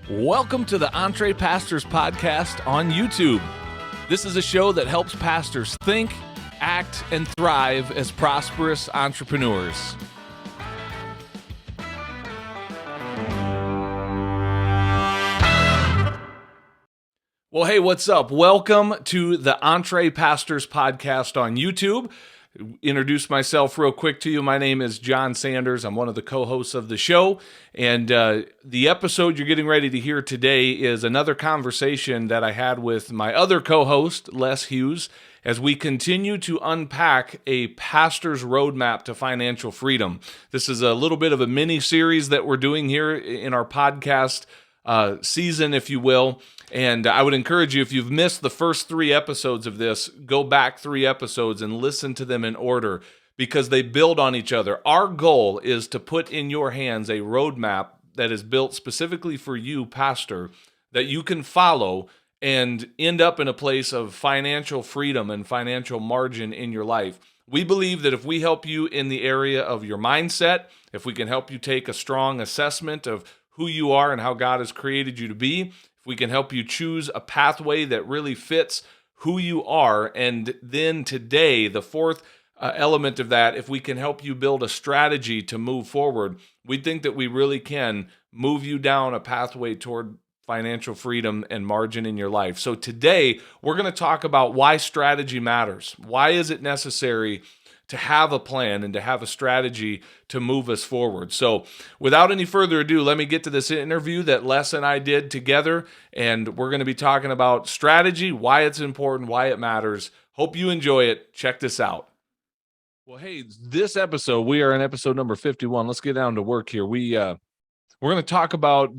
Welcome to the EntrePastors podcast on YouTube. This is a show that helps pastors think, act, and thrive as prosperous entrepreneurs. Well, hey, what's up? Welcome to the EntrePastors podcast on YouTube. Introduce myself real quick to you. My name is Jon Sanders. I'm one of the co-hosts of the show. And the episode you're getting ready to hear today is another conversation that I had with my other co-host, Les Hughes, as we continue to unpack a pastor's roadmap to financial freedom. This is a little bit of a mini series that we're doing here in our podcast season, if you will. And I would encourage you, if you've missed the first 3 episodes of this, go back 3 episodes and listen to them in order because they build on each other. Our goal is to put in your hands a roadmap that is built specifically for you, pastor, that you can follow and end up in a place of financial freedom and financial margin in your life. We believe that if we help you in the area of your mindset, if we can help you take a strong assessment of who you are and how God has created you to be, if we can help you choose a pathway that really fits who you are, and then today, the fourth element of that, if we can help you build a strategy to move forward, we think that we really can move you down a pathway toward financial freedom and margin in your life. So today, we're going to talk about why strategy matters. Why is it necessary to have a plan and to have a strategy to move us forward? So without any further ado, let me get to this interview that Les and I did together, and we're going to be talking about strategy, why it's important, why it matters. Hope you enjoy it. Check this out. Well, hey, this episode, we are in episode number 51. Let's get down to work here. We're going to talk about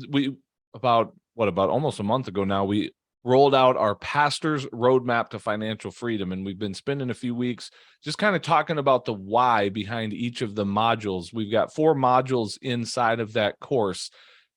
almost a month ago now, we rolled out our pastor's roadmap to financial freedom. And we've been spending a few weeks just kind of talking about the why behind each of the modules. We've got 4 modules inside of that course.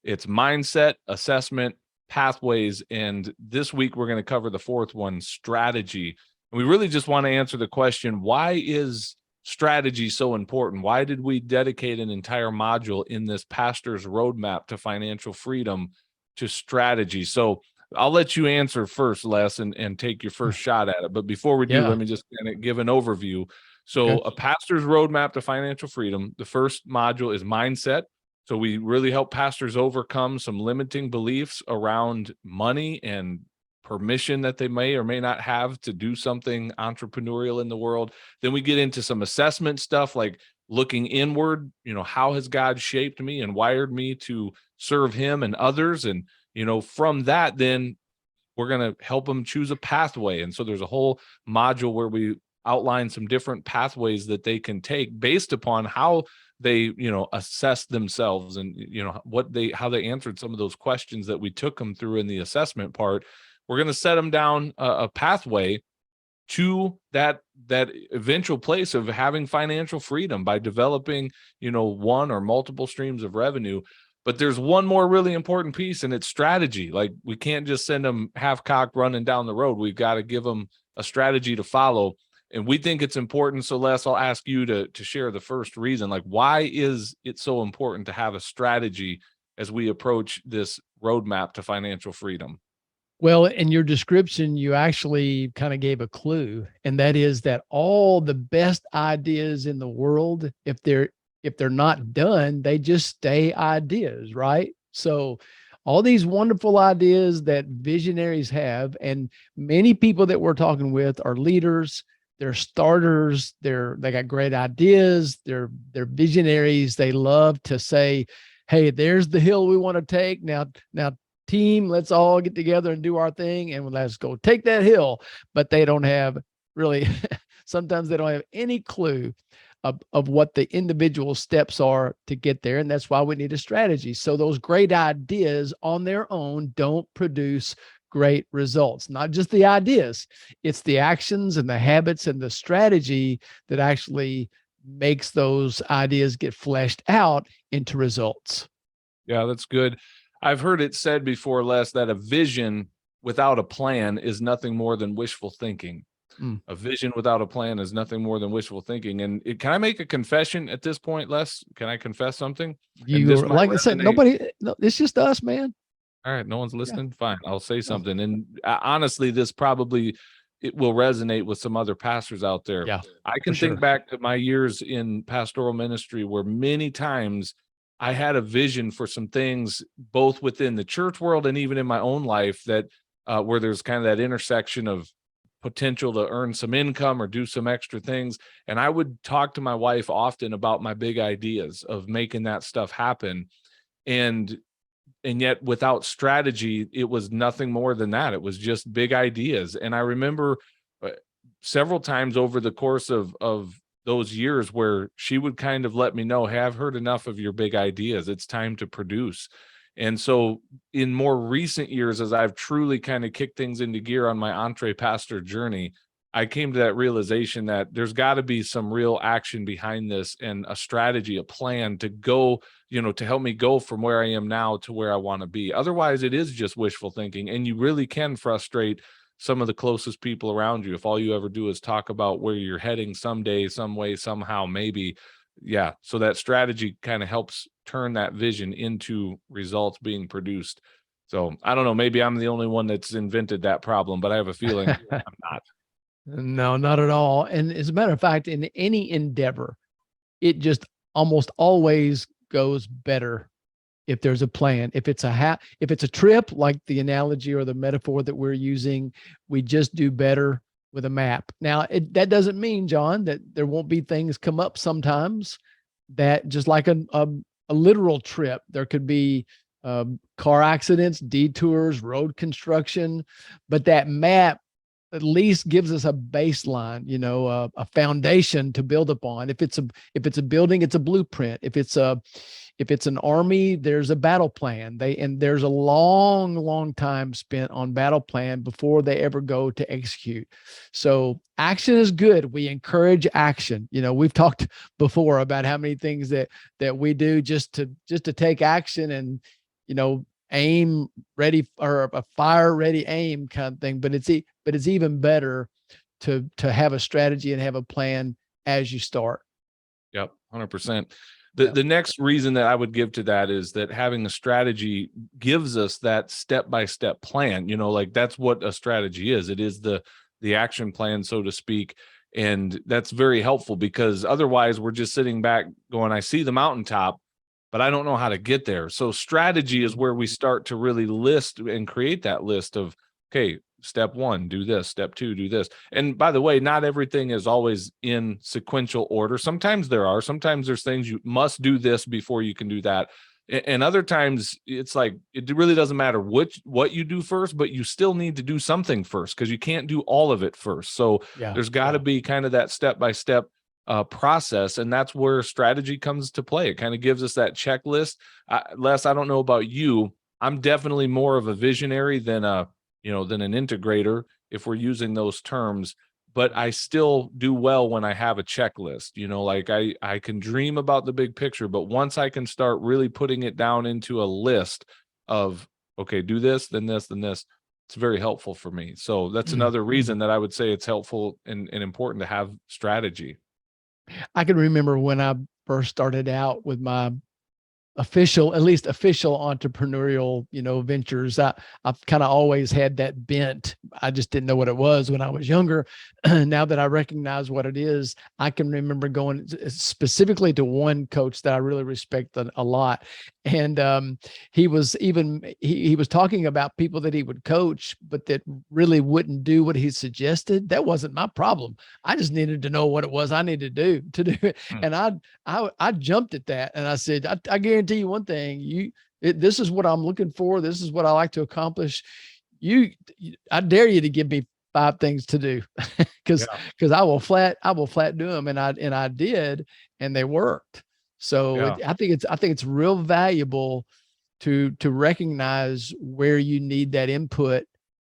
It's mindset, assessment, pathways. And this week, we're going to cover the 4th one, strategy. And we really just want to answer the question, why is strategy so important? Why did we dedicate an entire module in this pastor's roadmap to financial freedom to strategy? So I'll let you answer first, Les, and take your first shot at it. But before we do, let me just kind of give an overview. So a pastor's roadmap to financial freedom, the first module is mindset. So we really help pastors overcome some limiting beliefs around money and permission that they may or may not have to do something entrepreneurial in the world. Then we get into some assessment stuff like looking inward, how has God shaped me and wired me to serve him and others? And from that, then we're going to help them choose a pathway. And so there's a whole module where we outline some different pathways that they can take based upon how they, assess themselves and, how they answered some of those questions that we took them through in the assessment part. We're going to set them down a pathway to that eventual place of having financial freedom by developing, one or multiple streams of revenue. But there's one more really important piece, and it's strategy. Like, we can't just send them half-cocked running down the road. We've got to give them a strategy to follow, and we think it's important. So, Les, I'll ask you to share the first reason. Like, why is it so important to have a strategy as we approach this roadmap to financial freedom? Well, in your description, you actually kind of gave a clue, and that is that all the best ideas in the world, if they're not done, they just stay ideas, right? So all these wonderful ideas that visionaries have, and many people that we're talking with are leaders, they're starters, they got great ideas, they're visionaries. They love to say, hey, there's the hill we want to take. Now team, let's all get together and do our thing, and let's go take that hill. But they don't have really, sometimes they don't have any clue of what the individual steps are to get there. And that's why we need a strategy. So those great ideas on their own don't produce great results. Not just the ideas, it's the actions and the habits and the strategy that actually makes those ideas get fleshed out into results. Yeah, that's good. I've heard it said before, Les, that a vision without a plan is nothing more than wishful thinking. A vision without a plan is nothing more than wishful thinking. And can I make a confession at this point, Les? Can I confess something? Like I said, no, it's just us, man. All right, no one's Yeah. listening. Fine, I'll say No. something. And honestly, this probably it will resonate with some other pastors out there. Yeah, I for can think sure. back to my years in pastoral ministry where many times I had a vision for some things, both within the church world and even in my own life, that where there's kind of that intersection of potential to earn some income or do some extra things. And I would talk to my wife often about my big ideas of making that stuff happen. And yet without strategy, it was nothing more than that. It was just big ideas. And I remember uh, several times over the course of those years where she would kind of let me know, hey, I've heard enough of your big ideas. It's time to produce. And so in more recent years, as I've truly kind of kicked things into gear on my EntrePastor journey, I came to that realization that there's got to be some real action behind this and a strategy, a plan to go, to help me go from where I am now to where I want to be. Otherwise, it is just wishful thinking, and you really can frustrate some of the closest people around you if all you ever do is talk about where you're heading someday, some way, somehow, maybe. Yeah. So that strategy kind of helps turn that vision into results being produced. So I don't know, maybe I'm the only one that's invented that problem, but I have a feeling I'm not. No, not at all. And as a matter of fact, in any endeavor, it just almost always goes better if there's a plan. If it's if it's a trip, like the analogy or the metaphor that we're using, we just do better with a map. Now, that doesn't mean, John, that there won't be things come up sometimes that just like a literal trip, there could be car accidents, detours, road construction, but that map at least gives us a baseline, a foundation to build upon. If it's a building, it's a blueprint. If it's an army, there's a battle plan. And there's a long time spent on battle plan before they ever go to execute. So action is good. We encourage action. We've talked before about how many things that we do just to take action and, aim ready, or a fire ready aim kind of thing. But it's even better to have a strategy and have a plan as you start. Yep, 100%. The next reason that I would give to that is that having a strategy gives us that step-by-step plan. Like that's what a strategy is. It is the action plan, so to speak. And that's very helpful because otherwise we're just sitting back going, I see the mountaintop, but I don't know how to get there. So strategy is where we start to really list and create that list of, okay, step one, do this. Step two, do this. And by the way, not everything is always in sequential order. Sometimes there's things you must do this before you can do that. And other times it's like, it really doesn't matter what you do first, but you still need to do something first because you can't do all of it first. So there's got to be kind of that step-by-step process. And that's where strategy comes to play. It kind of gives us that checklist. Les, I don't know about you. I'm definitely more of a visionary than an integrator, if we're using those terms, but I still do well when I have a checklist. Like I can dream about the big picture, but once I can start really putting it down into a list of, okay, do this, then this, then this, it's very helpful for me. So that's another reason that I would say it's helpful and important to have strategy. I can remember when I first started out with my at least official entrepreneurial, ventures. I've kind of always had that bent. I just didn't know what it was when I was younger. Now that I recognize what it is, I can remember going specifically to one coach that I really respect a lot. And he was talking about people that he would coach, but that really wouldn't do what he suggested. That wasn't my problem. I just needed to know what it was I needed to do it. And I jumped at that and I said, I guarantee you one thing, this is what I'm looking for. This is what I like to accomplish. I dare you to give me 5 things to do because I will flat do them. And I did, and they worked. So I think it's real valuable to recognize where you need that input.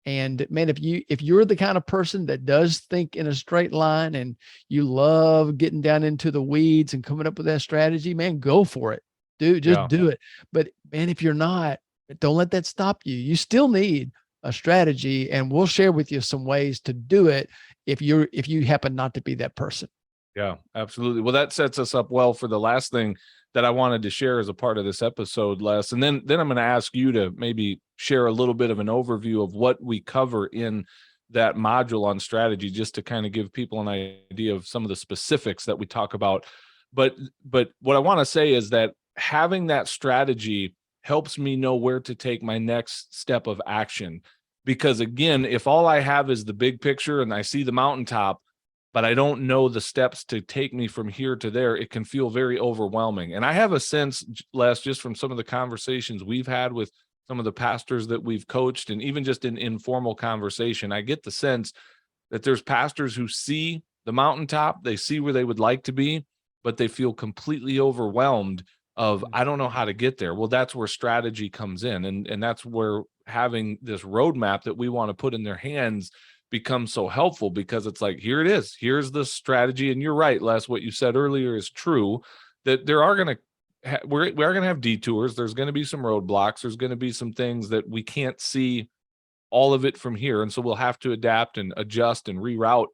And man, if you're the kind of person that does think in a straight line and you love getting down into the weeds and coming up with that strategy, man, go for it. Do it. But man, if you're not, don't let that stop you. You still need a strategy, and we'll share with you some ways to do it if you happen not to be that person. Yeah, absolutely. Well, that sets us up well for the last thing that I wanted to share as a part of this episode, Les. And then I'm going to ask you to maybe share a little bit of an overview of what we cover in that module on strategy, just to kind of give people an idea of some of the specifics that we talk about. But what I want to say is that having that strategy helps me know where to take my next step of action. Because again, if all I have is the big picture and I see the mountaintop, but I don't know the steps to take me from here to there, it can feel very overwhelming. And I have a sense, Les, just from some of the conversations we've had with some of the pastors that we've coached, and even just in informal conversation, I get the sense that there's pastors who see the mountaintop, they see where they would like to be, but they feel completely overwhelmed of, I don't know how to get there. Well, that's where strategy comes in. And that's where having this roadmap that we want to put in their hands becomes so helpful, because it's like, here it is. Here's the strategy. And you're right, Les, what you said earlier is true, that there are going to we are going to have detours. There's going to be some roadblocks. There's going to be some things that we can't see all of it from here. And so we'll have to adapt and adjust and reroute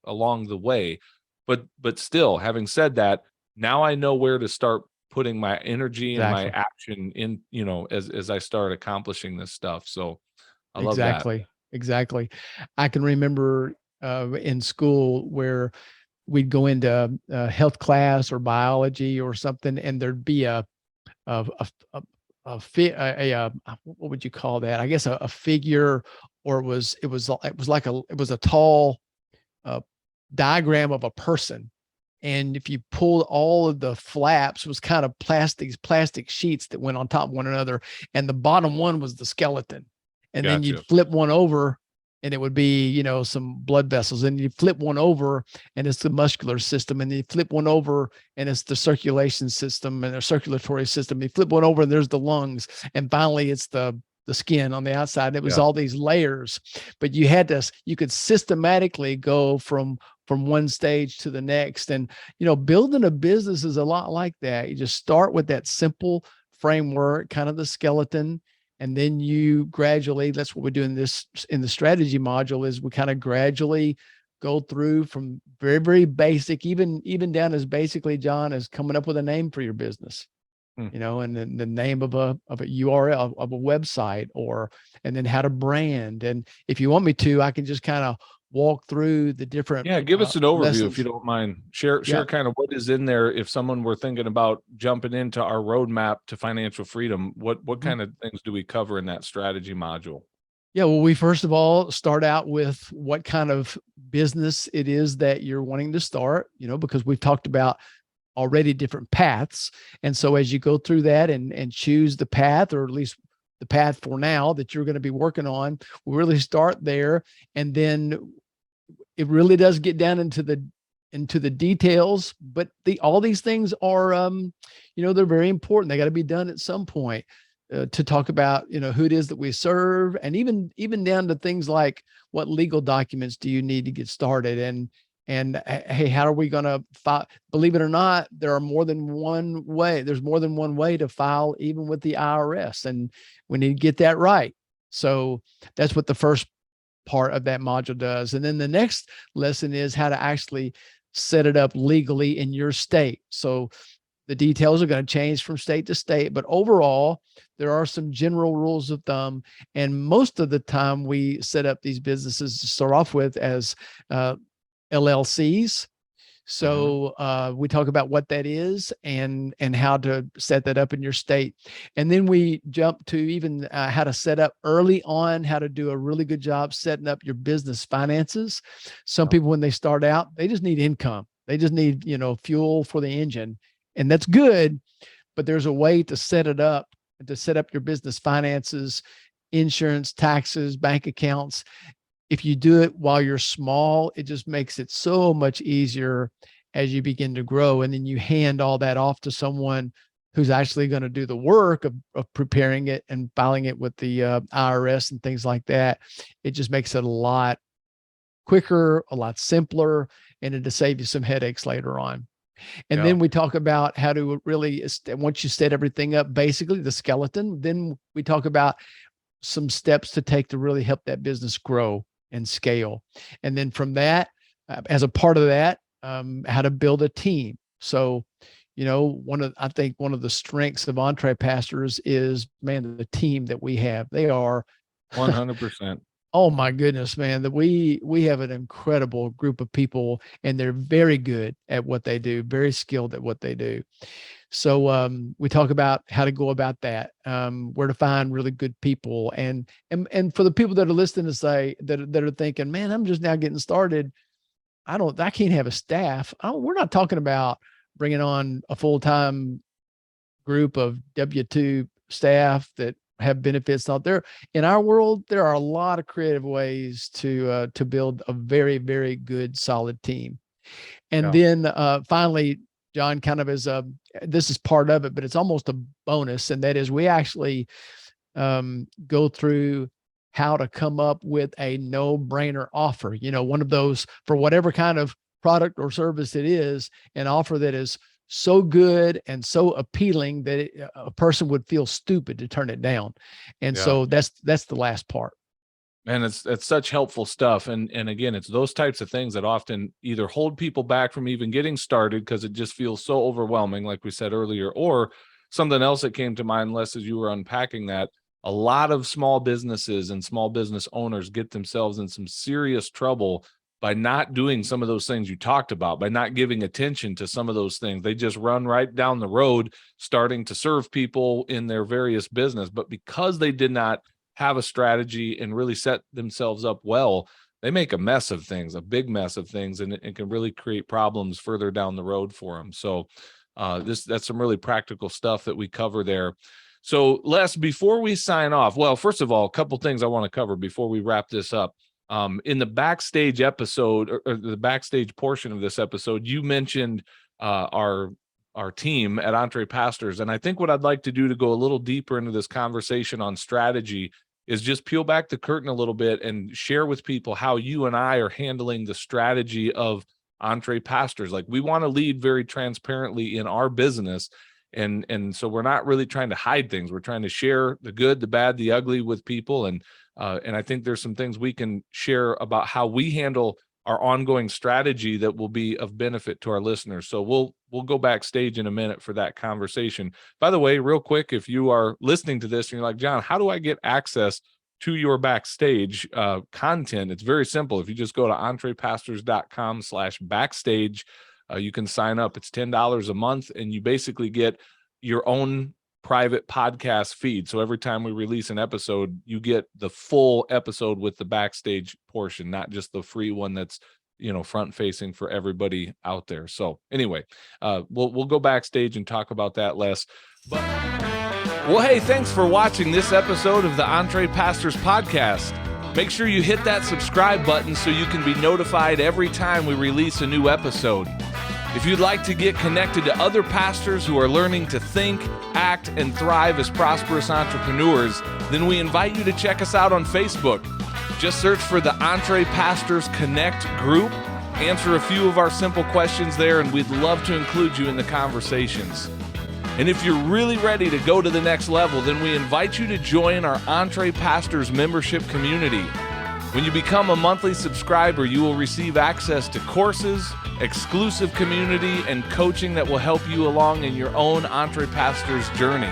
along the way. But still, having said that, now I know where to start putting my energy and my action in, as I start accomplishing this stuff. So I love that. Exactly. I can remember in school where we'd go into health class or biology or something, and there'd be what would you call that? I guess a figure, or it was a tall diagram of a person. And if you pulled all of the flaps, it was kind of plastic sheets that went on top of one another. And the bottom one was the skeleton. And then you'd flip one over and it would be, some blood vessels. And you flip one over and it's the muscular system. And you flip one over and it's the circulation system and the circulatory system. You flip one over and there's the lungs. And finally it's the skin on the outside. It was all these layers, but you could systematically go from one stage to the next. And, building a business is a lot like that. You just start with that simple framework, kind of the skeleton. And then you gradually, that's what we do in the strategy module, is we kind of gradually go through from very, very basic, even down as basically, John, as coming up with a name for your business. And then the name of a URL of a website, and then how to brand. And if you want me to, I can just kind of walk through the different. Yeah, give us an overview lessons. if you don't mind. Share kind of what is in there if someone were thinking about jumping into our roadmap to financial freedom. What kind of things do we cover in that strategy module? Yeah, well, we first of all start out with what kind of business it is that you're wanting to start, because we've talked about already different paths. And so as you go through that and choose the path, or at least the path for now that you're going to be working on, we'll really start there. And then it really does get down into the details, but all these things are, they're very important. They got to be done at some point, to talk about, who it is that we serve, and even down to things like what legal documents do you need to get started, and hey, how are we going to file? Believe it or not, there's more than one way to file, even with the IRS, and we need to get that right. So that's what the first part of that module does. And then the next lesson is how to actually set it up legally in your state. So the details are going to change from state to state, but overall, there are some general rules of thumb. And most of the time we set up these businesses to start off with as LLCs. So we talk about what that is and how to set that up in your state. And then we jump to even how to set up early on, how to do a really good job setting up your business finances. Some people, when they start out, they just need income. They just need, fuel for the engine, and that's good. But there's a way to set it up, to set up your business finances, insurance, taxes, bank accounts. If you do it while you're small, it just makes it so much easier as you begin to grow. And then you hand all that off to someone who's actually going to do the work of preparing it and filing it with the IRS and things like that. It just makes it a lot quicker, a lot simpler, and it'll save you some headaches later on. And then we talk about how to really, once you set everything up, basically the skeleton, then we talk about some steps to take to really help that business grow and scale. And then from that, as a part of that, how to build a team. So, I think one of the strengths of EntrePastors is, man, the team that we have. They are 100%. Oh my goodness, man, that we have an incredible group of people, and they're very good at what they do, very skilled at what they do. So we talk about how to go about that, where to find really good people, and for the people that are listening to say that are thinking, man, I'm just now getting started. I can't have a staff. We're not talking about bringing on a full-time group of W-2 staff that have benefits out there. In our world, there are a lot of creative ways to build a very, very good, solid team. And then finally, Jon, kind of this is part of it, but it's almost a bonus. And that is, we actually go through how to come up with a no-brainer offer, one of those for whatever kind of product or service it is, an offer that is so good and so appealing that a person would feel stupid to turn it down. And so that's the last part. And it's such helpful stuff. And again, it's those types of things that often either hold people back from even getting started because it just feels so overwhelming, like we said earlier, or something else that came to mind, Les, as you were unpacking that. A lot of small businesses and small business owners get themselves in some serious trouble by not doing some of those things you talked about, by not giving attention to some of those things. They just run right down the road, starting to serve people in their various business. But because they did not have a strategy and really set themselves up well, they make a mess of things, a big mess of things, and it can really create problems further down the road for them. So that's some really practical stuff that we cover there. So Les, before we sign off, well, first of all, a couple things I want to cover before we wrap this up. In the backstage episode, or the backstage portion of this episode, you mentioned our team at EntrePastors. And I think what I'd like to do to go a little deeper into this conversation on strategy is just peel back the curtain a little bit and share with people how you and I are handling the strategy of EntrePastors. Like, we want to lead very transparently in our business. And so we're not really trying to hide things. We're trying to share the good, the bad, the ugly with people. And I think there's some things we can share about how we handle our ongoing strategy that will be of benefit to our listeners. So we'll go backstage in a minute for that conversation. By the way, real quick, if you are listening to this and you're like, Jon, how do I get access to your backstage content? It's very simple. If you just go to entrepastors.com/backstage, you can sign up. It's $10 a month, and you basically get your own private podcast feed. So every time we release an episode, you get the full episode with the backstage portion, not just the free one that's, front facing for everybody out there. So anyway, we'll go backstage and talk about that less. Well, hey, thanks for watching this episode of the EntrePastors podcast. Make sure you hit that subscribe button so you can be notified every time we release a new episode. If you'd like to get connected to other pastors who are learning to think, act, and thrive as prosperous entrepreneurs, then we invite you to check us out on Facebook. Just search for the EntrePastors Connect group, answer a few of our simple questions there, and we'd love to include you in the conversations. And if you're really ready to go to the next level, then we invite you to join our EntrePastors membership community. When you become a monthly subscriber, you will receive access to courses, exclusive community, and coaching that will help you along in your own EntrePastors journey.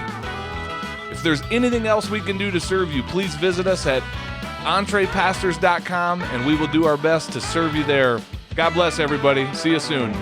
If there's anything else we can do to serve you, please visit us at EntrePastors.com, and we will do our best to serve you there. God bless everybody. See you soon.